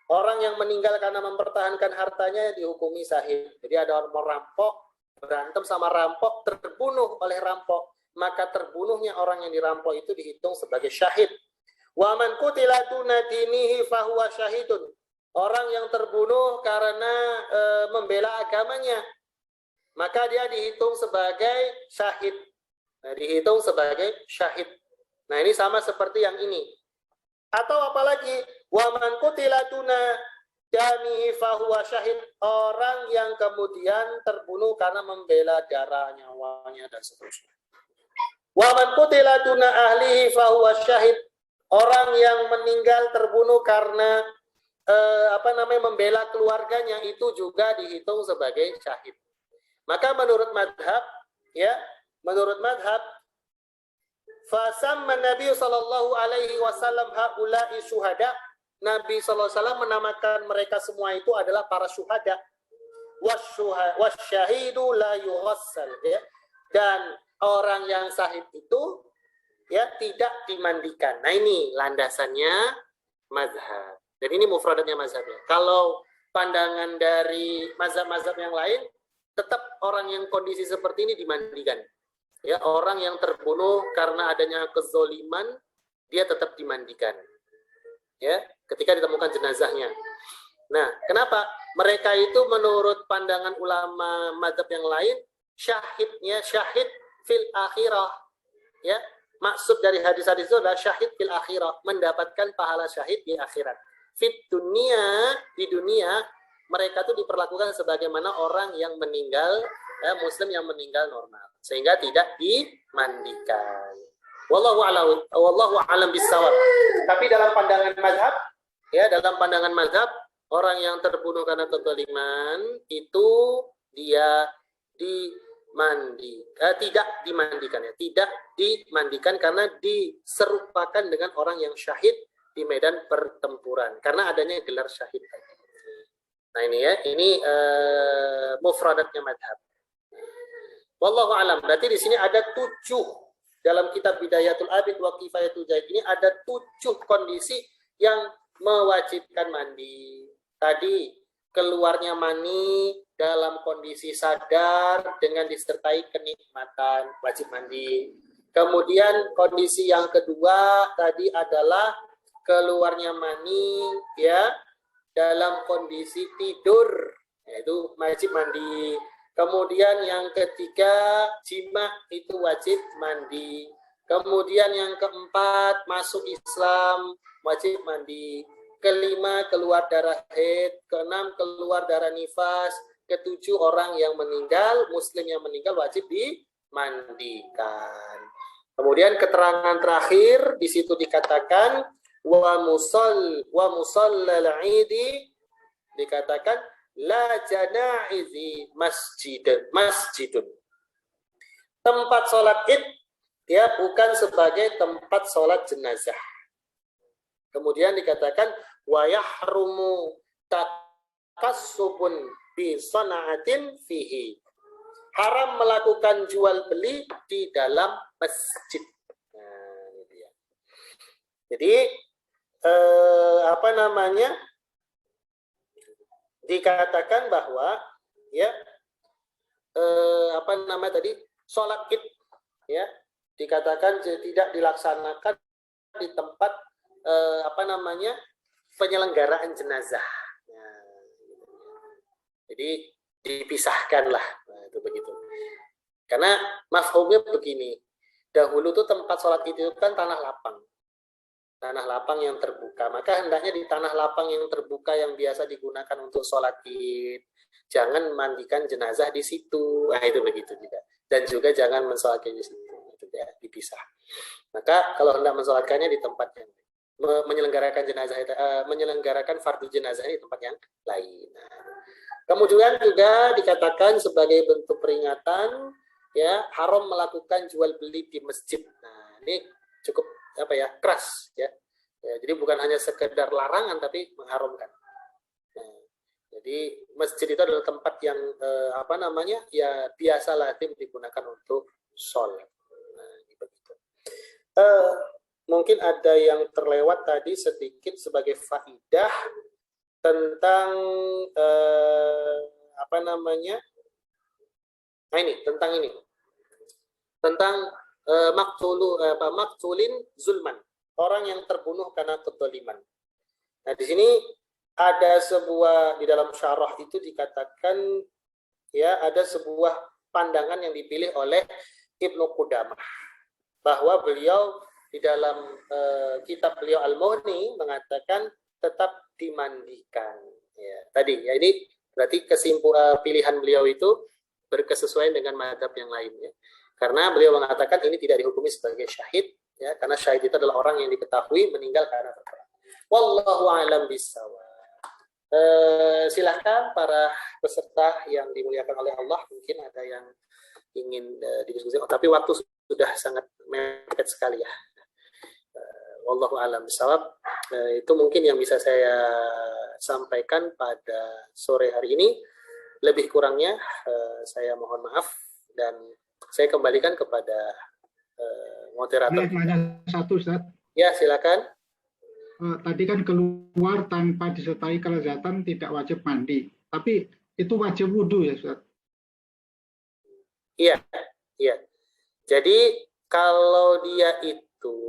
Orang yang meninggal karena mempertahankan hartanya dihukumi syahid. Jadi ada orang merampok, berantem sama rampok, terbunuh oleh rampok, maka terbunuhnya orang yang dirampok itu dihitung sebagai syahid. Wa man qutila duna dinihi fahuwa syahidun. Orang yang terbunuh karena membela agamanya, maka dia dihitung sebagai syahid. Nah, dihitung sebagai syahid. Nah, ini sama seperti yang ini. Atau apalagi, wa man qutila duna damihi fahuwa syahid. Orang yang kemudian terbunuh karena membela darah, nyawanya, dan seterusnya. Wa man qutila duna ahlihi fahuwa syahid. Orang yang meninggal terbunuh karena membela keluarganya, itu juga dihitung sebagai syahid. Maka menurut madhab, ya, menurut madhab, fasamma Nabi sallallahu alaihi wasallam haula'i syuhada. Nabi sallallahu alaihi wasallam menamakan mereka semua itu adalah para syuhada. Wasyahidu la yughassal, ya. Dan orang yang syahid itu ya tidak dimandikan. Nah ini landasannya mazhab. Dan ini mufradatnya mazhabnya. Kalau pandangan dari mazhab-mazhab yang lain, tetap orang yang kondisi seperti ini dimandikan. Ya, orang yang terbunuh karena adanya kezoliman, dia tetap dimandikan. Ya, ketika ditemukan jenazahnya. Nah, kenapa? Mereka itu menurut pandangan ulama mazhab yang lain, syahidnya syahid fil akhirah. Ya, maksud dari hadis-hadis itu adalah syahid fil akhirah, mendapatkan pahala syahid di akhirat. Fit dunia, di dunia mereka itu diperlakukan sebagaimana orang yang meninggal, muslim yang meninggal normal, sehingga tidak dimandikan. Wallahu a'lam bishawab. Tapi dalam pandangan mazhab, ya dalam pandangan mazhab, orang yang terbunuh karena kezaliman itu dia tidak dimandikan, ya tidak dimandikan karena diserupakan dengan orang yang syahid di medan pertempuran karena adanya gelar syahid. Nah ini ya, ini mufradatnya madhab. Wallahu alam. Berarti di sini ada 7 dalam kitab Bidayatul Abid wa Kifayatul Zahid ini ada 7 kondisi yang mewajibkan mandi. Tadi keluarnya mani dalam kondisi sadar dengan disertai kenikmatan, wajib mandi. Kemudian kondisi yang kedua tadi adalah keluarnya mani ya dalam kondisi tidur, yaitu wajib mandi. Kemudian yang ketiga jima itu wajib mandi. Kemudian yang keempat masuk Islam wajib mandi. Kelima keluar darah haid. Keenam keluar darah nifas. Ketujuh orang yang meninggal, muslim yang meninggal wajib dimandikan. Kemudian keterangan terakhir di situ dikatakan wa musallal idi, dikatakan la janaizi masjidun. Tempat sholat id ya bukan sebagai tempat sholat jenazah. Kemudian dikatakan wa yahrumu takassubun bi sanaatin fihi. Haram melakukan jual beli di dalam masjid. Nah, ini dia. Jadi dikatakan bahwa ya sholat id ya dikatakan tidak dilaksanakan di tempat penyelenggaraan jenazah. Nah, jadi dipisahkanlah. Nah, itu begitu. Karena mafhumnya begini. Dahulu tuh tempat sholat itu kan tanah lapang. Tanah lapang yang terbuka. Maka hendaknya di tanah lapang yang terbuka yang biasa digunakan untuk sholat id, jangan mandikan jenazah di situ. Nah, itu begitu juga. Dan juga jangan mensolatkan di situ. Itu ya, dipisah. Maka kalau hendak mensolatkannya di tempat yang menyelenggarakan jenazah, menyelenggarakan fardu jenazah di tempat yang lain. Nah, kemudian juga dikatakan sebagai bentuk peringatan, ya haram melakukan jual beli di masjid. Nah, ini cukup keras ya. Jadi bukan hanya sekedar larangan tapi mengharamkan. Nah, jadi masjid itu adalah tempat yang ya biasa lazim digunakan untuk sholat. Nah, begitu. Mungkin ada yang terlewat tadi sedikit sebagai faidah tentang tentang maktulin zulman, orang yang terbunuh karena kezaliman. Nah, di sini ada sebuah, di dalam syarah itu dikatakan ya ada sebuah pandangan yang dipilih oleh Ibnu Qudamah bahwa beliau di dalam kitab beliau Al-Mughni mengatakan tetap dimandikan. Ya, tadi ya ini berarti pilihan beliau itu berkesesuaian dengan mazhab yang lainnya. Karena beliau mengatakan ini tidak dihukumi sebagai syahid, ya, karena syahid itu adalah orang yang diketahui meninggal karena perkara. Wallahu a'lam bishawab. Silahkan para peserta yang dimuliakan oleh Allah, mungkin ada yang ingin didiskusikan, tapi waktu sudah sangat mepet sekali ya. Wallahu a'lam bishawab. Itu mungkin yang bisa saya sampaikan pada sore hari ini. Lebih kurangnya saya mohon maaf dan saya kembalikan kepada moderator. Nanya satu, Ustaz. Ya, silakan. Tadi kan keluar tanpa disertai kelezatan tidak wajib mandi, tapi itu wajib wudhu ya, Ustaz? Iya, iya. Jadi kalau dia itu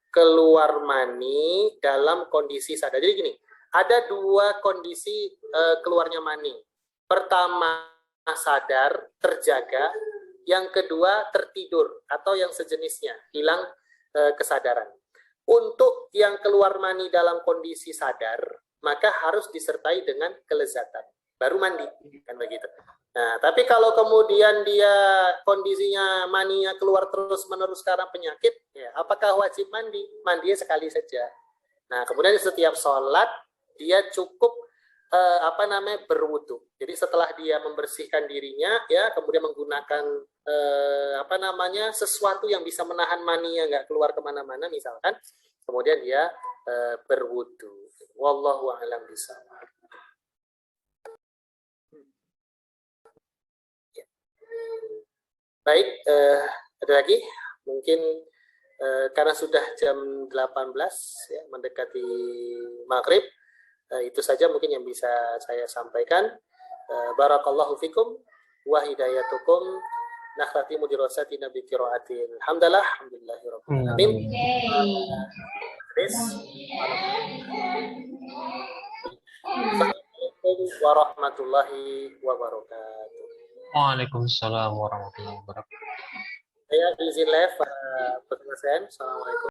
keluar mani dalam kondisi sadar. Jadi gini, ada dua kondisi keluarnya mani. Pertama sadar, terjaga. Yang kedua tertidur atau yang sejenisnya, hilang kesadaran. Untuk yang keluar mani dalam kondisi sadar, maka harus disertai dengan kelezatan. Baru mandi, kan begitu. Nah, tapi kalau kemudian dia kondisinya maninya keluar terus-menerus karena penyakit, ya, apakah wajib mandi? Mandinya sekali saja. Nah, kemudian setiap sholat dia cukup berwudu. Jadi setelah dia membersihkan dirinya, ya, kemudian menggunakan sesuatu yang bisa menahan maninya nggak keluar kemana-mana, misalkan, kemudian dia berwudu. Wallahu a'lam bishawab. Baik, ada lagi? Mungkin karena sudah jam 18, ya, mendekati maghrib, itu saja mungkin yang bisa saya sampaikan. Barakallahu fikum wa hidayatukum. Nakhtatimu dirasatina bi qiraatin. Alhamdulillahirabbil alamin. Assalamualaikum warahmatullahi wabarakatuh. Waalaikumsalam warahmatullahi wabarakatuh. Saya izin live, Pak Assalamualaikum.